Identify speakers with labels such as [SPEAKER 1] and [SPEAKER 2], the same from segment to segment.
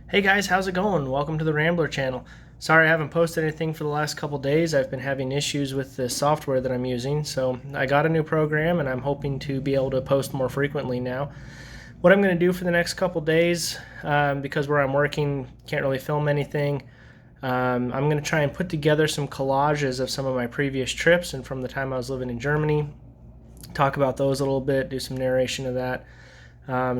[SPEAKER 1] Hey guys, how's it going? Welcome to the Rambler channel. Sorry I haven't posted anything for the last couple days. I've been having issues with the software that I'm using, so I got a new program and I'm hoping to be able to post more frequently now. What I'm going to do for the next couple days, because where I'm working, can't really film anything, I'm going to try and put together some collages of some of my previous trips and from the time I was living in Germany, talk about those a little bit, do some narration of that.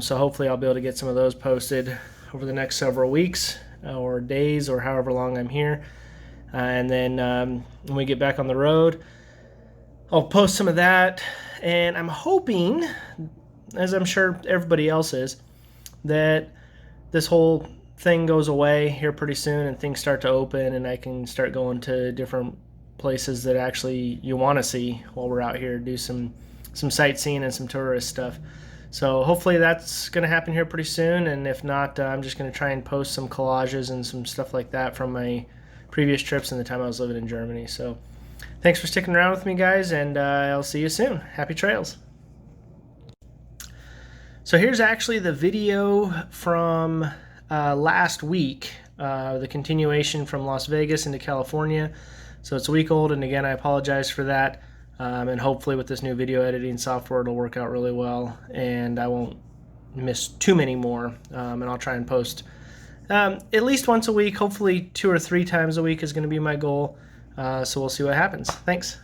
[SPEAKER 1] So hopefully I'll be able to get some of those posted over the next several weeks or days or however long I'm here. And then when we get back on the road, I'll post some of that. And I'm hoping, as I'm sure everybody else is, that this whole thing goes away here pretty soon and things start to open and I can start going to different places that actually you want to see while we're out here, do some sightseeing and some tourist stuff. So hopefully that's going to happen here pretty soon, and if not, I'm just going to try and post some collages and some stuff like that from my previous trips and the time I was living in Germany. So thanks for sticking around with me, guys, and I'll see you soon. Happy trails. So here's actually the video from last week, the continuation from Las Vegas into California. So it's a week old, and again, I apologize for that. And hopefully with this new video editing software, it'll work out really well, and I won't miss too many more. And I'll try and post at least once a week. Hopefully 2 or 3 times a week is going to be my goal. So we'll see what happens. Thanks.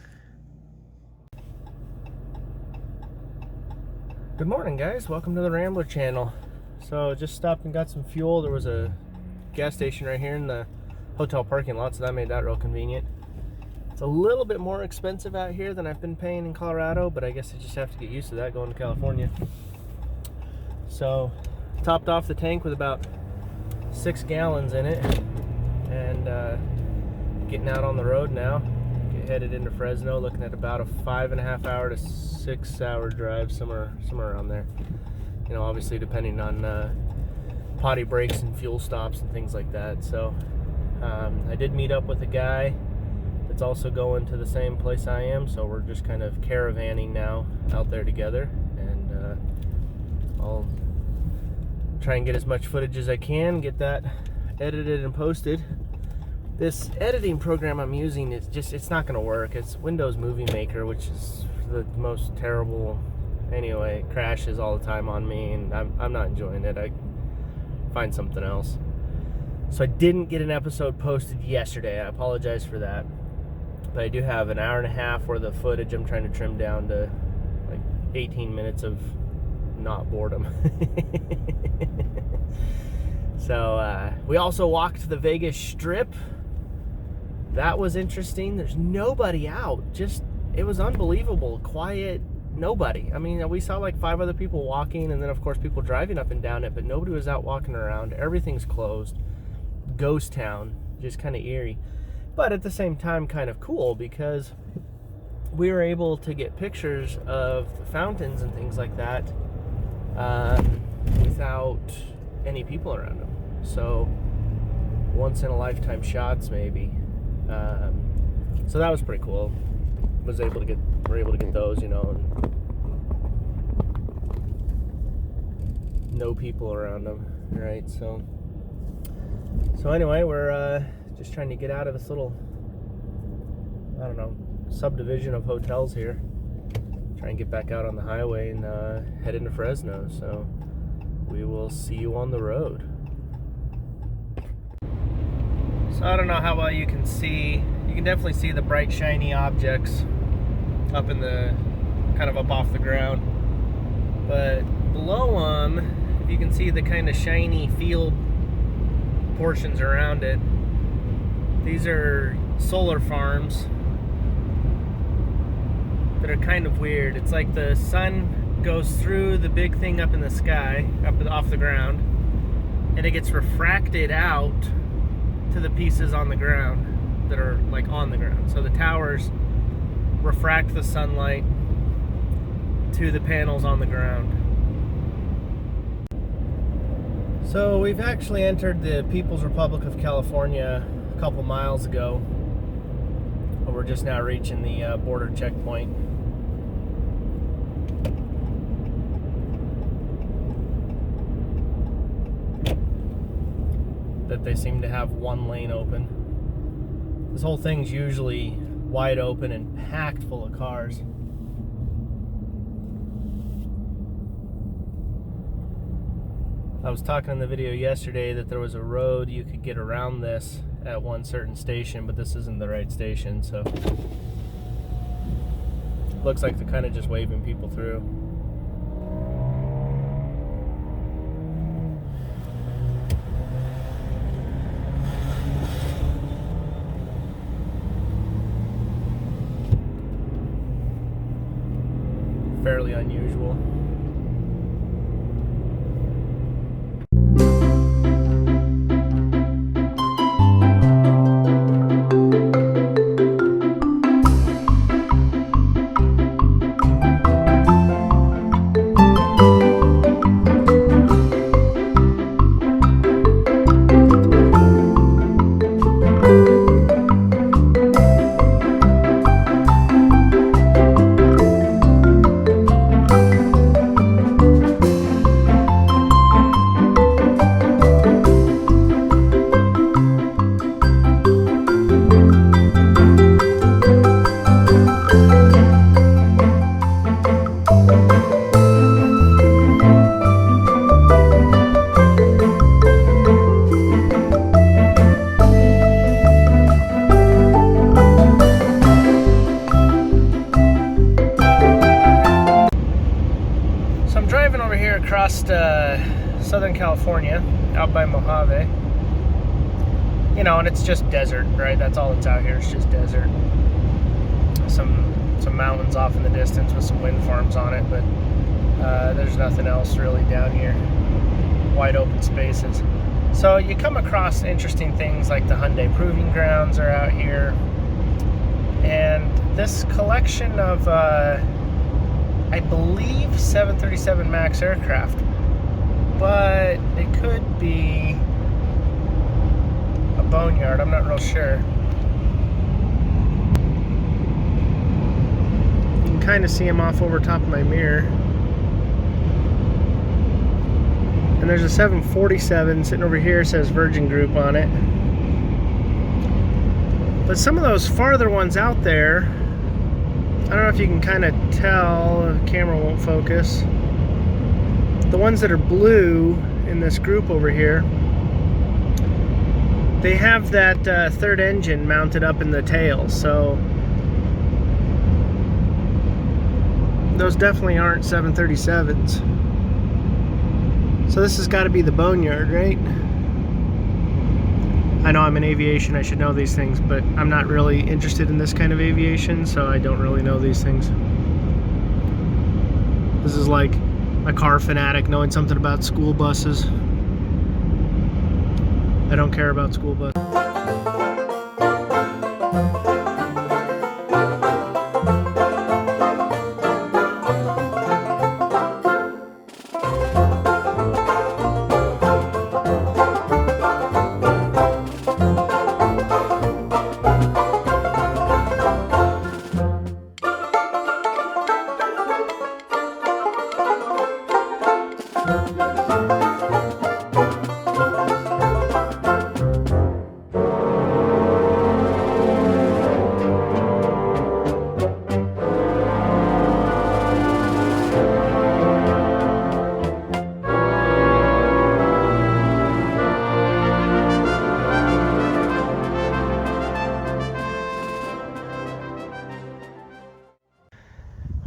[SPEAKER 1] Good morning, guys. Welcome to the Rambler channel. So just stopped and got some fuel. There was a gas station right here in the hotel parking lot, so that made that real convenient. It's a little bit more expensive out here than I've been paying in Colorado, but I guess I just have to get used to that going to California. So topped off the tank with about 6 gallons in it, and getting out on the road now. Headed into Fresno, looking at about a 5.5 hour to 6 hour drive, somewhere around there. You know, obviously depending on potty breaks and fuel stops and things like that. So I did meet up with a guy that's also going to the same place I am, so we're just kind of caravanning now out there together, and I'll try and get as much footage as I can, get that edited and posted. This editing program I'm using is it's not going to work. It's Windows Movie Maker, which is the most terrible. Anyway, it crashes all the time on me, and I'm not enjoying it. I find something else. So I didn't get an episode posted yesterday. I apologize for that. But I do have an hour and a half worth of footage I'm trying to trim down to like 18 minutes of not boredom. So we also walked the Vegas Strip. That was interesting. There's nobody out. It was unbelievable. Quiet, nobody. I mean, we saw like 5 other people walking, and then of course people driving up and down it, but nobody was out walking around. Everything's closed. Ghost town. Just kind of eerie. But at the same time, kind of cool, because we were able to get pictures of the fountains and things like that without any people around them. So once in a lifetime shots, maybe. So that was pretty cool. We're able to get those, you know, and no people around them, right? So anyway, we're just trying to get out of this little, I don't know, subdivision of hotels here. Try and get back out on the highway and head into Fresno. So we will see you on the road. So I don't know how well you can see. You can definitely see the bright shiny objects up in the, kind of up off the ground. But below them, you can see the kind of shiny field portions around it. These are solar farms that are kind of weird. It's like the sun goes through the big thing up in the sky, off the ground, and it gets refracted out to the pieces on the ground that are like on the ground. So the towers refract the sunlight to the panels on the ground. So we've actually entered the People's Republic of California a couple miles ago. We're just now reaching the border checkpoint. that they seem to have one lane open. This whole thing's usually wide open and packed full of cars. I was talking in the video yesterday that there was a road you could get around this at one certain station, but this isn't the right station, so looks like they're kind of just waving people through. Fairly unusual. Across Southern California, out by Mojave. You know, and it's just desert, right? That's all that's out here. It's just desert. Some mountains off in the distance with some wind farms on it, but there's nothing else really down here. Wide open spaces. So you come across interesting things like the Hyundai Proving Grounds are out here, and this collection of I believe 737 MAX aircraft, but it could be a boneyard. I'm not real sure. You can kind of see them off over top of my mirror. And there's a 747 sitting over here, says Virgin Group on it. But some of those farther ones out there, I don't know if you can kind of tell, the camera won't focus. The ones that are blue in this group over here, they have that third engine mounted up in the tail, so those definitely aren't 737s. So this has got to be the boneyard, right? I know I'm in aviation, I should know these things, but I'm not really interested in this kind of aviation, so I don't really know these things. This is like a car fanatic knowing something about school buses. I don't care about school buses.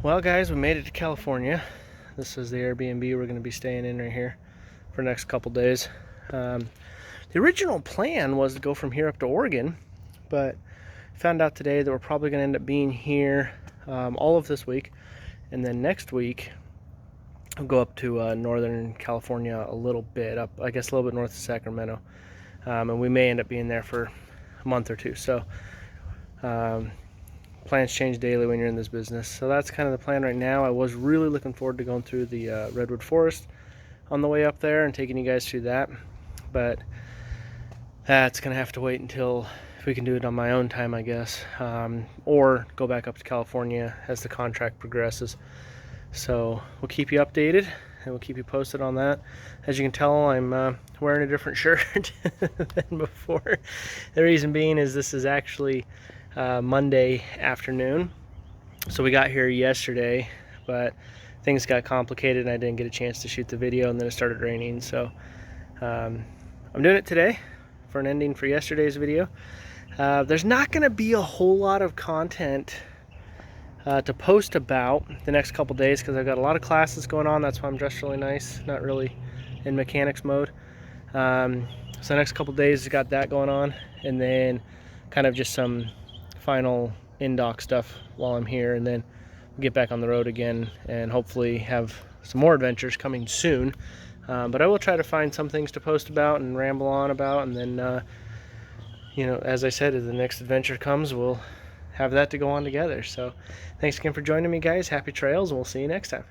[SPEAKER 1] Well guys, we made it to California. This is the Airbnb we're going to be staying in right here for the next couple days. The original plan was to go from here up to Oregon, but found out today that we're probably going to end up being here all of this week, and then next week I'll go up to Northern California a little bit, up I guess a little bit north of Sacramento, and we may end up being there for a month or two. So plans change daily when you're in this business. So that's kind of the plan right now. I was really looking forward to going through the Redwood Forest on the way up there and taking you guys through that. But that's going to have to wait until if we can do it on my own time, I guess. Or go back up to California as the contract progresses. So we'll keep you updated. and we'll keep you posted on that. As you can tell, I'm wearing a different shirt than before. The reason being is this is actually Monday afternoon. So we got here yesterday, but things got complicated and I didn't get a chance to shoot the video, and then it started raining. So I'm doing it today for an ending for yesterday's video. There's not going to be a whole lot of content to post about the next couple days because I've got a lot of classes going on. That's why I'm dressed really nice, not really in mechanics mode. So the next couple days got that going on, and then kind of just some final in-dock stuff while I'm here, and then we'll get back on the road again and hopefully have some more adventures coming soon. But I will try to find some things to post about and ramble on about, and then you know, as I said, as the next adventure comes, we'll have that to go on together. So thanks again for joining me, guys. Happy trails, and we'll see you next time.